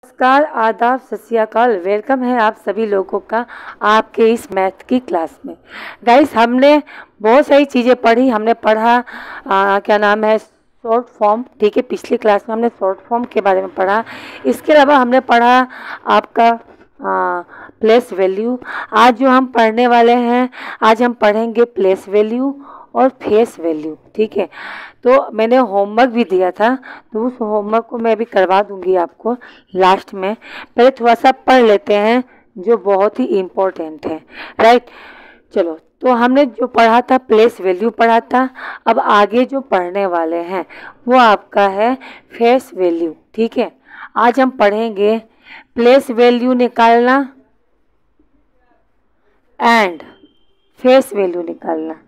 नमस्कार, आदाब, सत श्री अकाल। वेलकम है आप सभी लोगों का आपके इस मैथ की क्लास में। गाइस, हमने बहुत सारी चीज़ें पढ़ी। हमने पढ़ा क्या नाम है, शॉर्ट फॉर्म। ठीक है, पिछली क्लास में हमने शॉर्ट फॉर्म के बारे में पढ़ा। इसके अलावा हमने पढ़ा आपका प्लेस वैल्यू। आज जो हम पढ़ने वाले हैं, आज हम पढ़ेंगे प्लेस वैल्यू और फेस वैल्यू। ठीक है, तो मैंने होमवर्क भी दिया था, तो उस होमवर्क को मैं भी करवा दूंगी आपको लास्ट में। पहले थोड़ा सा पढ़ लेते हैं जो बहुत ही इम्पोर्टेंट है। राइट, चलो। तो हमने जो पढ़ा था प्लेस वैल्यू पढ़ा था। अब आगे जो पढ़ने वाले हैं वो आपका है फेस वैल्यू। ठीक है, आज हम पढ़ेंगे प्लेस वैल्यू निकालना एंड फेस वैल्यू निकालना।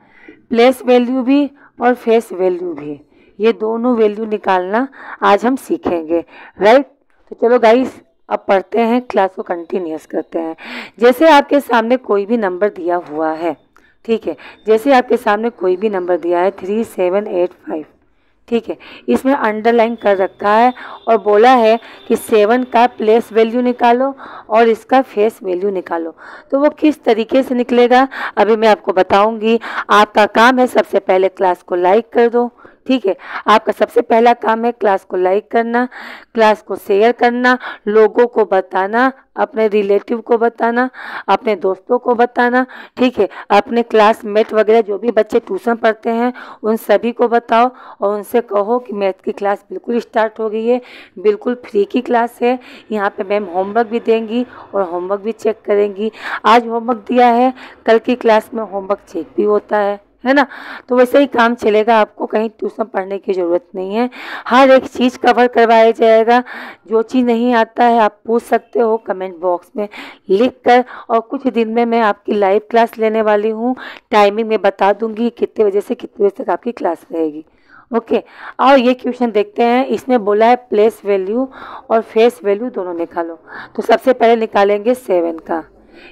प्लेस वैल्यू भी और फेस वैल्यू भी, ये दोनों वैल्यू निकालना आज हम सीखेंगे। राइट, तो चलो गाइस, अब पढ़ते हैं, क्लास को कंटिन्यूस करते हैं। जैसे आपके सामने कोई भी नंबर दिया हुआ है, ठीक है, जैसे आपके सामने कोई भी नंबर दिया है 3785, ठीक है, इसमें अंडरलाइन कर रखा है और बोला है कि 7 का प्लेस वैल्यू निकालो और इसका फेस वैल्यू निकालो। तो वो किस तरीके से निकलेगा अभी मैं आपको बताऊंगी। आपका काम है सबसे पहले क्लास को लाइक कर दो। ठीक है, आपका सबसे पहला काम है क्लास को लाइक करना, क्लास को शेयर करना, लोगों को बताना, अपने रिलेटिव को बताना, अपने दोस्तों को बताना। ठीक है, अपने क्लासमेट वगैरह जो भी बच्चे ट्यूशन पढ़ते हैं उन सभी को बताओ और उनसे कहो कि मैथ की क्लास बिल्कुल स्टार्ट हो गई है, बिल्कुल फ्री की क्लास है। यहाँ पे मैम होमवर्क भी देंगी और होमवर्क भी चेक करेंगी। आज होमवर्क दिया है, कल की क्लास में होमवर्क चेक भी होता है ना। तो वैसे ही काम चलेगा, आपको कहीं ट्यूशन पढ़ने की ज़रूरत नहीं है। हर एक चीज़ कवर करवाया जाएगा। जो चीज़ नहीं आता है आप पूछ सकते हो कमेंट बॉक्स में लिख कर, और कुछ दिन में मैं आपकी लाइव क्लास लेने वाली हूँ। टाइमिंग में बता दूंगी कितने बजे से कितने बजे तक आपकी क्लास रहेगी। ओके, और ये क्वेश्चन देखते हैं। इसमें बोला है प्लेस वैल्यू और फेस वैल्यू दोनों निकालो। तो सबसे पहले निकालेंगे 7 का।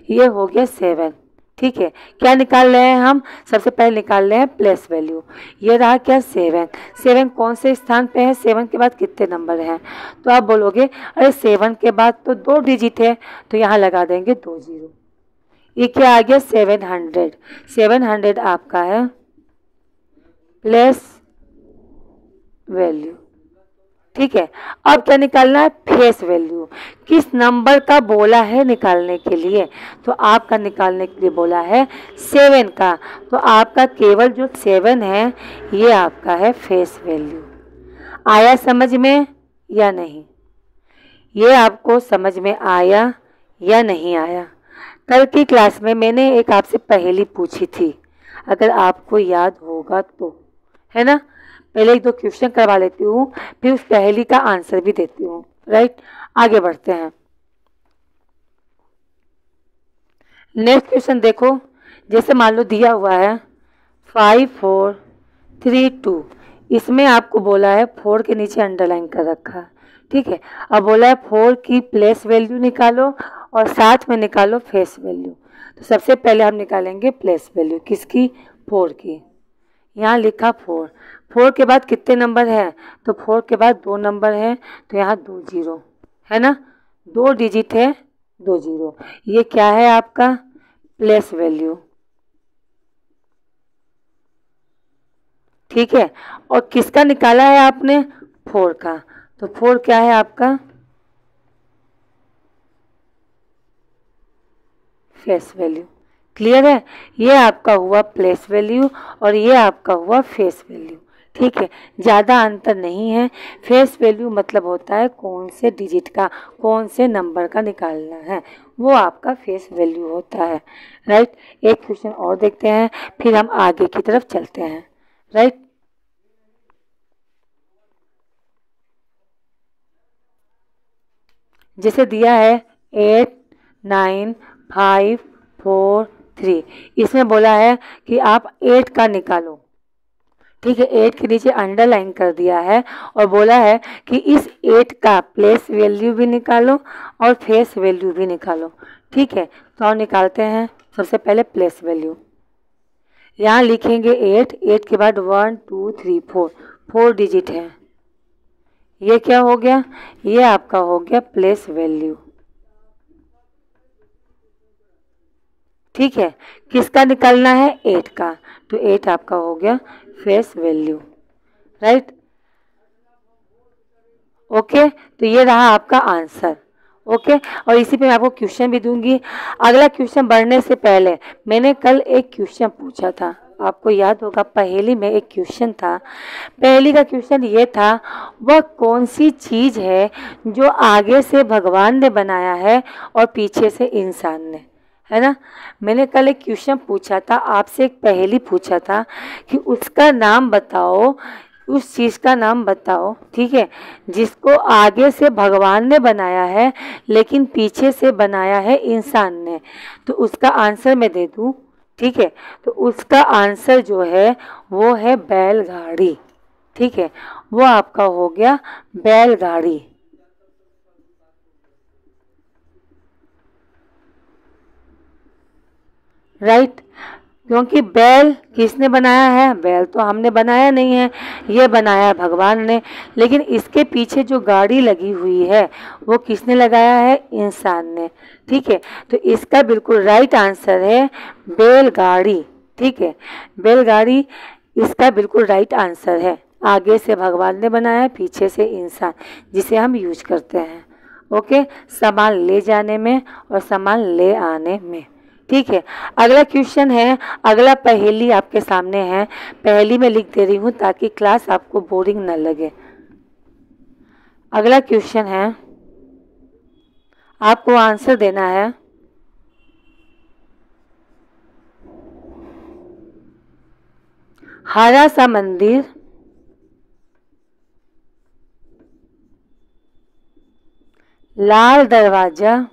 ये हो गया 7। ठीक है, क्या निकाल रहे हैं हम? सबसे पहले निकाल रहे हैं प्लेस वैल्यू। ये रहा क्या? 7। 7 कौन से स्थान पे है? 7 के बाद कितने नंबर हैं? तो आप बोलोगे अरे 7 के बाद तो 2 डिजिट है, तो यहाँ लगा देंगे 2 0। ये क्या आ गया? 700। 700 आपका है प्लेस वैल्यू। ठीक है, अब क्या निकालना है? Face value. किस नंबर का बोला है निकालने के लिए? तो आपका निकालने के लिए बोला है 7 का। तो आपका केवल जो 7 है ये आपका है फेस वैल्यू। आया समझ में या नहीं? ये आपको समझ में आया या नहीं आया? कल की क्लास में मैंने एक आपसे पहेली पूछी थी, अगर आपको याद होगा तो, है ना। पहले 1-2 क्वेश्चन करवा लेती हूँ, फिर उस पहेली का आंसर भी देती हूँ। राइट, आगे बढ़ते हैं। नेक्स्ट क्वेश्चन देखो, जैसे मान लो दिया हुआ है 5 4 3 2। इसमें आपको बोला है 4 के नीचे अंडरलाइन कर रखा है। ठीक है, अब बोला है 4 की प्लेस वैल्यू निकालो और साथ में निकालो फेस वैल्यू। तो सबसे पहले हम निकालेंगे प्लेस वैल्यू किसकी? 4 की। यहाँ लिखा 4। 4 के बाद कितने नंबर हैं? तो 4 के बाद 2 नंबर हैं, तो यहाँ 2 0 है ना। 2 डिजिट है, 2 0। ये क्या है? आपका प्लेस वैल्यू। ठीक है, और किसका निकाला है आपने? 4 का। तो 4 क्या है आपका? Face value. क्लियर है? ये आपका हुआ प्लेस वैल्यू और ये आपका हुआ फेस वैल्यू। ठीक है, ज़्यादा अंतर नहीं है। फेस वैल्यू मतलब होता है कौन से डिजिट का, कौन से नंबर का निकालना है, वो आपका फेस वैल्यू होता है। राइट, एक क्वेश्चन और देखते हैं, फिर हम आगे की तरफ चलते हैं। राइट, जैसे दिया है 8 9 5 4 3। इसमें बोला है कि आप 8 का निकालो। ठीक है, 8 के नीचे अंडरलाइन कर दिया है और बोला है कि इस 8 का प्लेस वैल्यू भी निकालो और फेस वैल्यू भी निकालो। ठीक है, तो हम निकालते हैं सबसे पहले प्लेस वैल्यू। यहाँ लिखेंगे 8। 8 के बाद 1 2 3 4, 4 डिजिट है। ये क्या हो गया, ये आपका हो गया प्लेस वैल्यू। ठीक है, किसका निकालना है, 8 का, तो 8 आपका हो गया फेस वैल्यू, राइट। ओके, तो ये रहा आपका आंसर। ओके, और इसी पे मैं आपको क्वेश्चन भी दूंगी। अगला क्वेश्चन बढ़ने से पहले मैंने कल एक क्वेश्चन पूछा था, आपको याद होगा, पहेली में एक क्वेश्चन था। पहेली का क्वेश्चन ये था, वह कौन सी चीज़ है जो आगे से भगवान ने बनाया है और पीछे से इंसान ने, है ना। मैंने कल एक क्वेश्चन पूछा था आपसे, एक पहेली पूछा था कि उसका नाम बताओ, उस चीज़ का नाम बताओ, ठीक है, जिसको आगे से भगवान ने बनाया है लेकिन पीछे से बनाया है इंसान ने। तो उसका आंसर मैं दे दूं, ठीक है, तो उसका आंसर जो है वो है बैलगाड़ी। ठीक है, वो आपका हो गया बैलगाड़ी। राइट, क्योंकि बैल किसने बनाया है, बैल तो हमने बनाया नहीं है, ये बनाया है भगवान ने। लेकिन इसके पीछे जो गाड़ी लगी हुई है वो किसने लगाया है, इंसान ने। ठीक है, तो इसका बिल्कुल राइट आंसर है बैलगाड़ी। ठीक है, बैलगाड़ी इसका बिल्कुल राइट आंसर है। आगे से भगवान ने बनाया है, पीछे से इंसान, जिसे हम यूज करते हैं। ओके, सामान ले जाने में और सामान ले आने में। ठीक है, अगला क्वेश्चन है, अगला पहेली आपके सामने है। पहेली में लिख दे रही हूँ ताकि क्लास आपको बोरिंग न लगे। अगला क्वेश्चन है, आपको आंसर देना है। हरा सा मंदिर, लाल दरवाजा,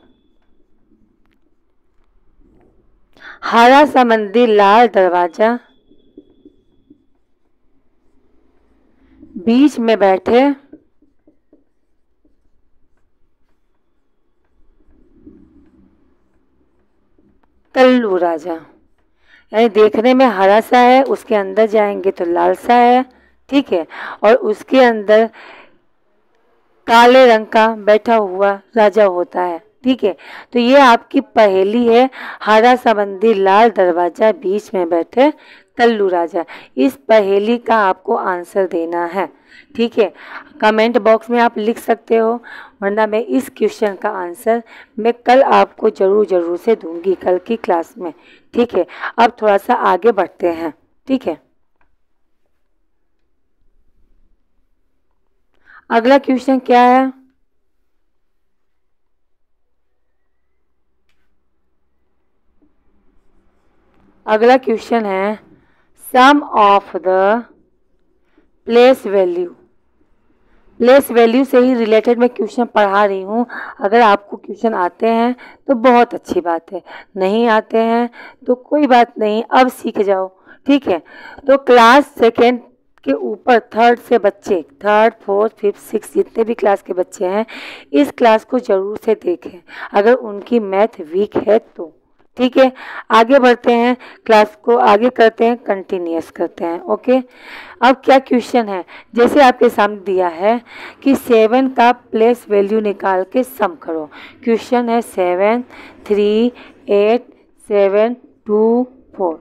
हरा सा मंदिर, लाल दरवाजा, बीच में बैठे कल्लू राजा। यानी देखने में हरा सा है, उसके अंदर जाएंगे तो लाल सा है। ठीक है, और उसके अंदर काले रंग का बैठा हुआ राजा होता है। ठीक है, तो ये आपकी पहेली है, हरा सा मंदिर, लाल दरवाजा, बीच में बैठे कल्लू राजा। इस पहेली का आपको आंसर देना है। ठीक है, कमेंट बॉक्स में आप लिख सकते हो, वरना मैं इस क्वेश्चन का आंसर मैं कल आपको जरूर से दूंगी, कल की क्लास में। ठीक है, अब थोड़ा सा आगे बढ़ते हैं। ठीक है, अगला क्वेश्चन क्या है, अगला क्वेश्चन है sum of the place value. Place value से ही रिलेटेड मैं क्वेश्चन पढ़ा रही हूँ। अगर आपको क्वेश्चन आते हैं तो बहुत अच्छी बात है, नहीं आते हैं तो कोई बात नहीं, अब सीख जाओ। ठीक है, तो क्लास सेकेंड के ऊपर थर्ड से बच्चे, थर्ड फोर्थ फिफ्थ सिक्स जितने भी क्लास के बच्चे हैं, इस क्लास को जरूर से देखें अगर उनकी मैथ वीक है तो। ठीक है, आगे बढ़ते हैं, क्लास को आगे करते हैं, कंटिन्यूअस करते हैं। ओके, अब क्या क्वेश्चन है, जैसे आपके सामने दिया है कि 7 का प्लेस वैल्यू निकाल के सम करो। क्वेश्चन है 7 3 8 7 2 4,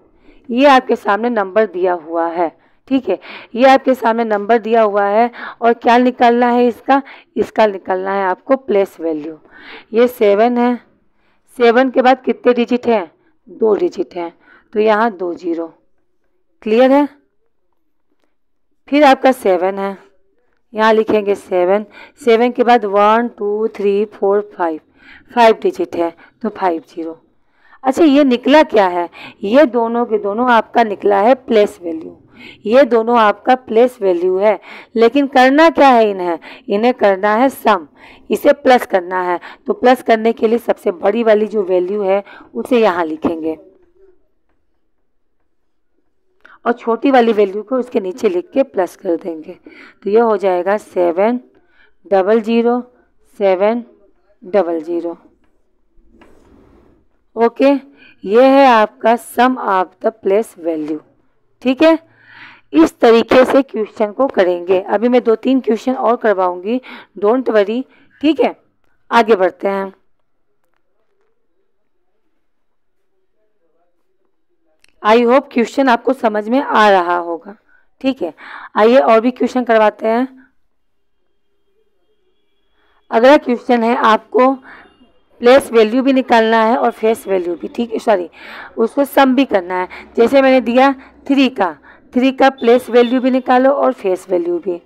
ये आपके सामने नंबर दिया हुआ है। ठीक है, ये आपके सामने नंबर दिया हुआ है और क्या निकालना है इसका, इसका निकालना है आपको प्लेस वैल्यू। ये 7 है, 7 के बाद कितने डिजिट हैं, 2 डिजिट हैं, तो यहाँ 2 0। क्लियर है, फिर आपका 7 है, यहाँ लिखेंगे 7, 7 के बाद 1 2 3 4 5, 5 डिजिट है तो 5 0। अच्छा, ये निकला क्या है, ये दोनों के दोनों आपका निकला है प्लेस वैल्यू। ये दोनों आपका प्लेस वैल्यू है, लेकिन करना क्या है इन्हें करना है सम, इसे प्लस करना है। तो प्लस करने के लिए सबसे बड़ी वाली जो वैल्यू है उसे यहाँ लिखेंगे और छोटी वाली वैल्यू को उसके नीचे लिख के प्लस कर देंगे। तो ये हो जाएगा 7 0 0 7 0 0। ओके, ये है आपका सम ऑफ द प्लेस वैल्यू। ठीक है, इस तरीके से क्वेश्चन को करेंगे। अभी मैं 2-3 क्वेश्चन और करवाऊंगी, डोंट वरी, ठीक है। आगे बढ़ते हैं। आई होप क्वेश्चन आपको समझ में आ रहा होगा, ठीक है। आइए और भी क्वेश्चन करवाते हैं। अगला क्वेश्चन है, आपको प्लेस वैल्यू भी निकालना है और फेस वैल्यू भी, ठीक है, सॉरी उसको सम भी करना है। जैसे मैंने दिया 3 का प्लेस वैल्यू भी निकालो और फेस वैल्यू भी।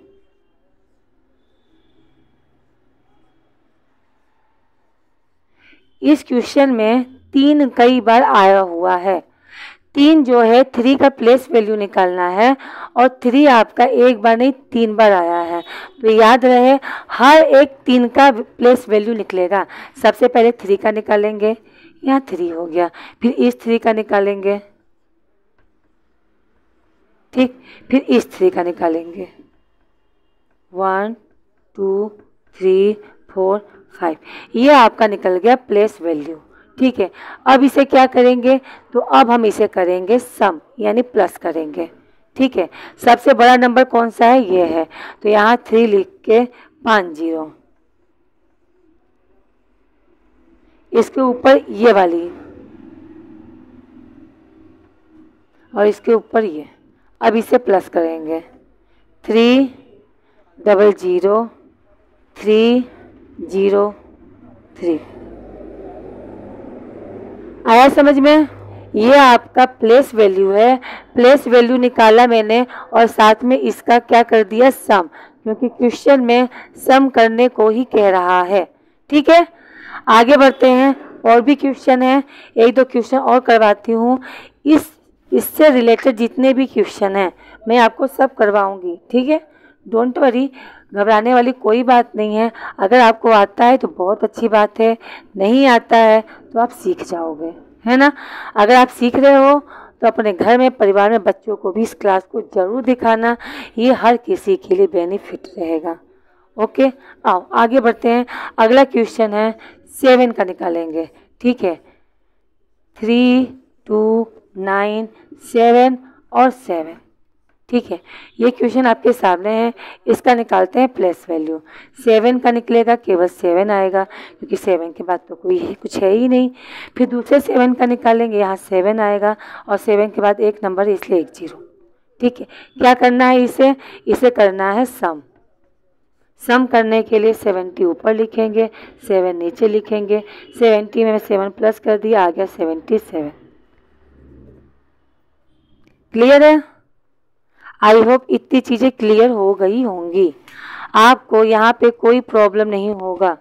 इस क्वेश्चन में 3 कई बार आया हुआ है। 3 जो है 3 का प्लेस वैल्यू निकालना है और 3 आपका एक बार नहीं 3 बार आया है, तो याद रहे हर एक 3 का प्लेस वैल्यू निकलेगा। सबसे पहले 3 का निकालेंगे, यहाँ 3 हो गया, फिर इस 3 का निकालेंगे, ठीक, फिर इस 3 का निकालेंगे, 1 2 3 4 5, ये आपका निकल गया प्लेस वैल्यू, ठीक है। अब इसे क्या करेंगे, तो अब हम इसे करेंगे सम, यानी प्लस करेंगे, ठीक है। सबसे बड़ा नंबर कौन सा है, ये है, तो यहाँ 3 लिख के 5 0, इसके ऊपर ये वाली और इसके ऊपर ये। अब इसे प्लस करेंगे, 3 0 0 3 0 3, आया समझ में। ये आपका प्लेस वैल्यू है, प्लेस वैल्यू निकाला मैंने और साथ में इसका क्या कर दिया, सम, क्योंकि क्वेश्चन में सम करने को ही कह रहा है, ठीक है। आगे बढ़ते हैं, और भी क्वेश्चन है, 1-2 क्वेश्चन और करवाती हूँ। इससे रिलेटेड जितने भी क्वेश्चन हैं मैं आपको सब करवाऊंगी, ठीक है। डोंट वरी, घबराने वाली कोई बात नहीं है। अगर आपको आता है तो बहुत अच्छी बात है, नहीं आता है तो आप सीख जाओगे, है ना। अगर आप सीख रहे हो तो अपने घर में, परिवार में बच्चों को भी इस क्लास को ज़रूर दिखाना, ये हर किसी के लिए बेनिफिट रहेगा। ओके, आओ आगे बढ़ते हैं। अगला क्वेश्चन है 7 का निकालेंगे, ठीक है। 3 2 9 7 और 7, ठीक है। ये क्वेश्चन आपके सामने है, इसका निकालते हैं प्लेस वैल्यू। 7 का निकलेगा, केवल 7 आएगा, क्योंकि 7 के बाद तो कोई कुछ है ही नहीं। फिर दूसरे 7 का निकालेंगे, यहाँ 7 आएगा और 7 के बाद एक नंबर, इसलिए 1 0, ठीक है। क्या करना है, इसे करना है सम। सम करने के लिए 70 ऊपर लिखेंगे, 7 नीचे लिखेंगे। 70 में 7 प्लस कर दिया, आ गया 77। क्लियर है। आई होप इतनी चीज़ें क्लियर हो गई होंगी, आपको यहाँ पे कोई प्रॉब्लम नहीं होगा,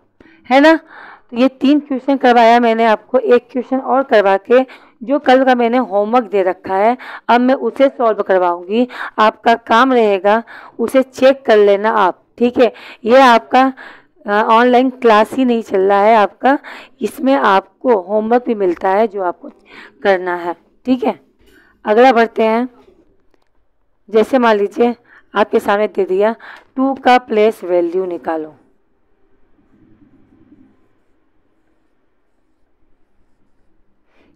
है ना। तो ये 3 क्वेश्चन करवाया मैंने आपको, एक क्वेश्चन और करवा के जो कल का मैंने होमवर्क दे रखा है अब मैं उसे सॉल्व करवाऊंगी। आपका काम रहेगा उसे चेक कर लेना आप, ठीक है। ये आपका ऑनलाइन क्लास ही नहीं चल रहा है आपका, इसमें आपको होमवर्क भी मिलता है जो आपको करना है, ठीक है। अगला बढ़ते हैं। जैसे मान लीजिए आपके सामने दे दिया 2 का प्लेस वैल्यू निकालो,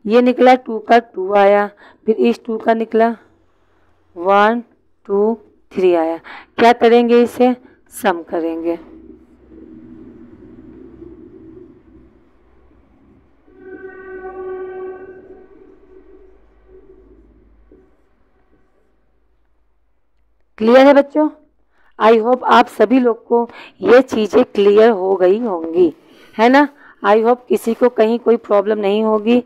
ये निकला 2 का 2 आया, फिर इस 2 का निकला 1 2 3 आया। क्या करेंगे, इसे सम करेंगे। क्लियर है बच्चों। आई होप आप सभी लोग को ये चीज़ें क्लियर हो गई होंगी, है ना। आई होप किसी को कहीं कोई प्रॉब्लम नहीं होगी,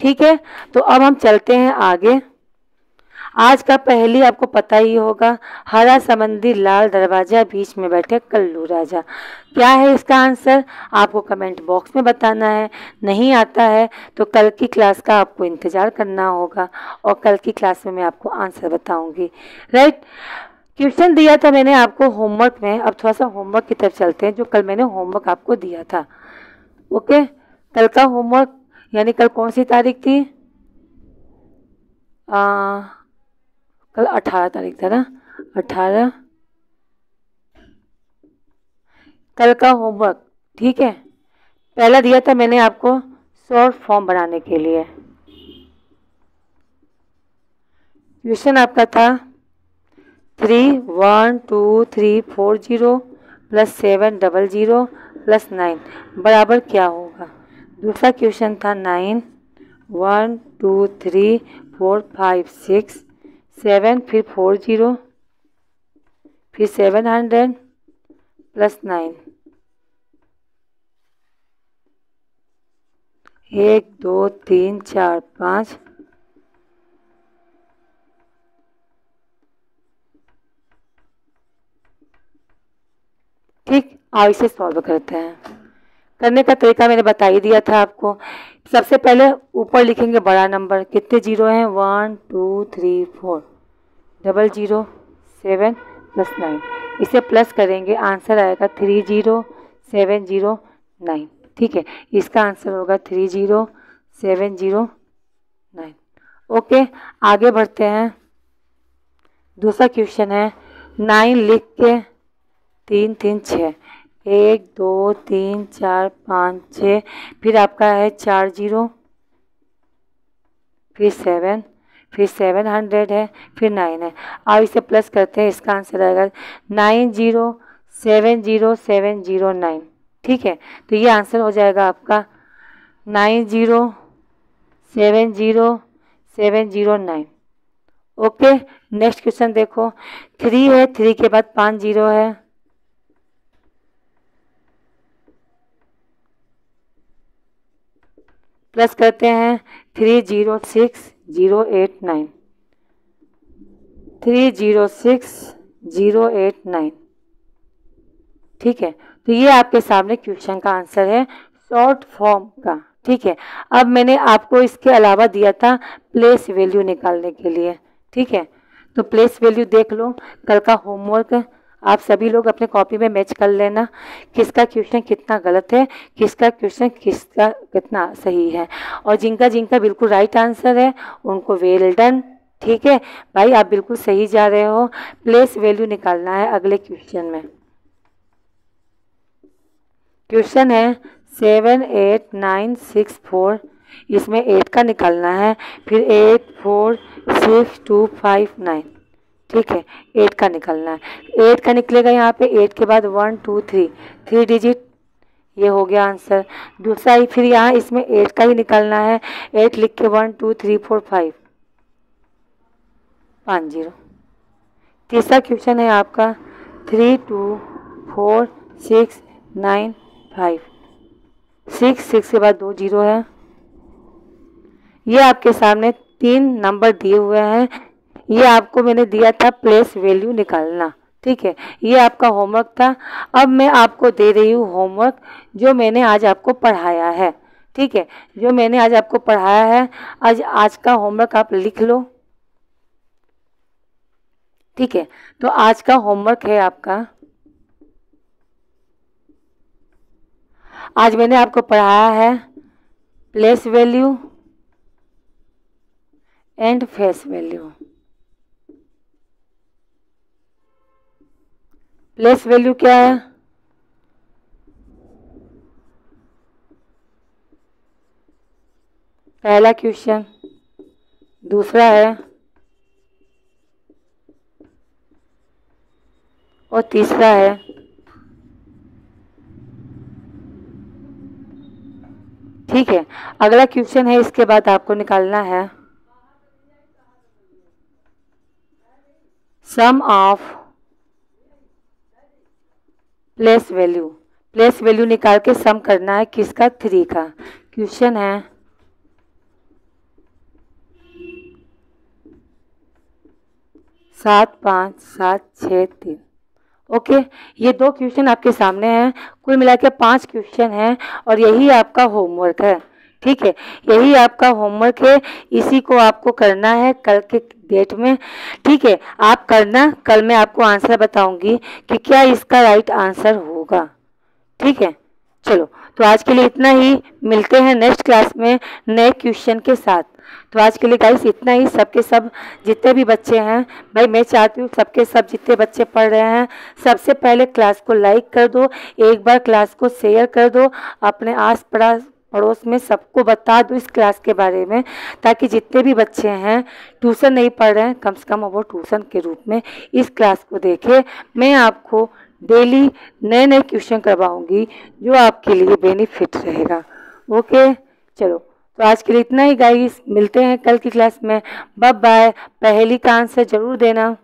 ठीक है। तो अब हम चलते हैं आगे। आज का पहेली आपको पता ही होगा, हरा समंदी लाल दरवाजा बीच में बैठे कल्लू राजा। क्या है इसका आंसर, आपको कमेंट बॉक्स में बताना है। नहीं आता है तो कल की क्लास का आपको इंतज़ार करना होगा और कल की क्लास में मैं आपको आंसर बताऊंगी, राइट। क्वेश्चन दिया था मैंने आपको होमवर्क में, अब थोड़ा सा होमवर्क की तरफ चलते हैं जो कल मैंने होमवर्क आपको दिया था। ओके, कल का होमवर्क, यानी कल कौन सी तारीख थी, कल 18 तारीख था ना, 18, कल का होमवर्क, ठीक है। पहला दिया था मैंने आपको शॉर्ट फॉर्म बनाने के लिए। क्वेश्चन आपका था 31234 प्लस 700 प्लस 9 बराबर क्या होगा। दूसरा क्वेश्चन था 9 1 2 3 4 5 6 7 फिर 40 फिर 700 प्लस 9 1 2 3 4 5 ठीक। आओ इसे सॉल्व करते हैं। करने का तरीका मैंने बता ही दिया था आपको। सबसे पहले ऊपर लिखेंगे बड़ा नंबर, कितने जीरो हैं 1 2 3 4 00 7 प्लस 9, इसे प्लस करेंगे आंसर आएगा 30709। ठीक है, इसका आंसर होगा 30709। ओके, आगे बढ़ते हैं। दूसरा क्वेश्चन है 9 लिख के 3 3 6 1 2 3 4 5 6 फिर आपका है 4 0 फिर 7 फिर 700 है फिर 9 है। अब इसे प्लस करते हैं, इसका आंसर आएगा 9070709। ठीक है, तो ये आंसर हो जाएगा आपका 9070709। ओके, नेक्स्ट क्वेश्चन देखो। 3 है, 3 के बाद 5 जीरो है, प्लस करते हैं 306089 306089। ठीक है, तो ये आपके सामने क्वेश्चन का आंसर है शॉर्ट फॉर्म का। ठीक है, अब मैंने आपको इसके अलावा दिया था प्लेस वैल्यू निकालने के लिए। ठीक है, तो प्लेस वैल्यू देख लो, कल का होमवर्क आप सभी लोग अपने कॉपी में मैच कर लेना, किसका क्वेश्चन कितना गलत है, किसका क्वेश्चन किसका कितना सही है। और जिनका जिनका बिल्कुल राइट आंसर है उनको वेल डन। ठीक है भाई, आप बिल्कुल सही जा रहे हो। प्लेस वैल्यू निकालना है अगले क्वेश्चन में। क्वेश्चन है 78964, इसमें 8 का निकालना है, फिर 846259। ठीक है, 8 का निकलना है। 8 का निकलेगा यहाँ पे, 8 के बाद 1 2 3 डिजिट, ये हो गया आंसर। दूसरा ही फिर यहाँ इसमें 8 का ही निकलना है, 8 लिख के 1 2 3 4 5 50। तीसरा क्वेश्चन है आपका 324695 6 के बाद 2 जीरो है। ये आपके सामने 3 नंबर दिए हुए हैं, ये आपको मैंने दिया था प्लेस वैल्यू निकालना। ठीक है, ये आपका होमवर्क था। अब मैं आपको दे रही हूँ होमवर्क जो मैंने आज आपको पढ़ाया है। ठीक है, जो मैंने आज आपको पढ़ाया है, आज का होमवर्क आप लिख लो। ठीक है, तो आज का होमवर्क है आपका, आज मैंने आपको पढ़ाया है place value and face value. Place value क्या है, पहला क्वेश्चन। दूसरा है और तीसरा है। ठीक है, अगला क्वेश्चन है, इसके बाद आपको निकालना है sum of place value. Place value निकाल के सम करना है किसका, 3 का। क्वेश्चन है 7 5 7 6 3। ओके, ये 2 क्वेश्चन आपके सामने हैं, कुल मिला के 5 क्वेश्चन हैं और यही आपका होमवर्क है। ठीक है, यही आपका होमवर्क है, इसी को आपको करना है कल के डेट में। ठीक है, आप करना, कल मैं आपको आंसर बताऊंगी कि क्या इसका राइट आंसर होगा। ठीक है, चलो तो आज के लिए इतना ही, मिलते हैं नेक्स्ट क्लास में नए क्वेश्चन के साथ। तो आज के लिए गाइस इतना ही। सबके सब जितने भी बच्चे हैं भाई, मैं चाहती हूँ सबके सब जितने बच्चे पढ़ रहे हैं, सबसे पहले क्लास को लाइक कर दो, एक बार क्लास को शेयर कर दो, अपने आस पड़ोस में सबको बता दो इस क्लास के बारे में, ताकि जितने भी बच्चे हैं ट्यूशन नहीं पढ़ रहे हैं कम से कम वो ट्यूशन के रूप में इस क्लास को देखें। मैं आपको डेली नए नए क्वेश्चन करवाऊंगी जो आपके लिए बेनिफिट रहेगा। ओके, चलो तो आज के लिए इतना ही गाइस, मिलते हैं कल की क्लास में। Bye bye. पहेली का आंसर जरूर देना।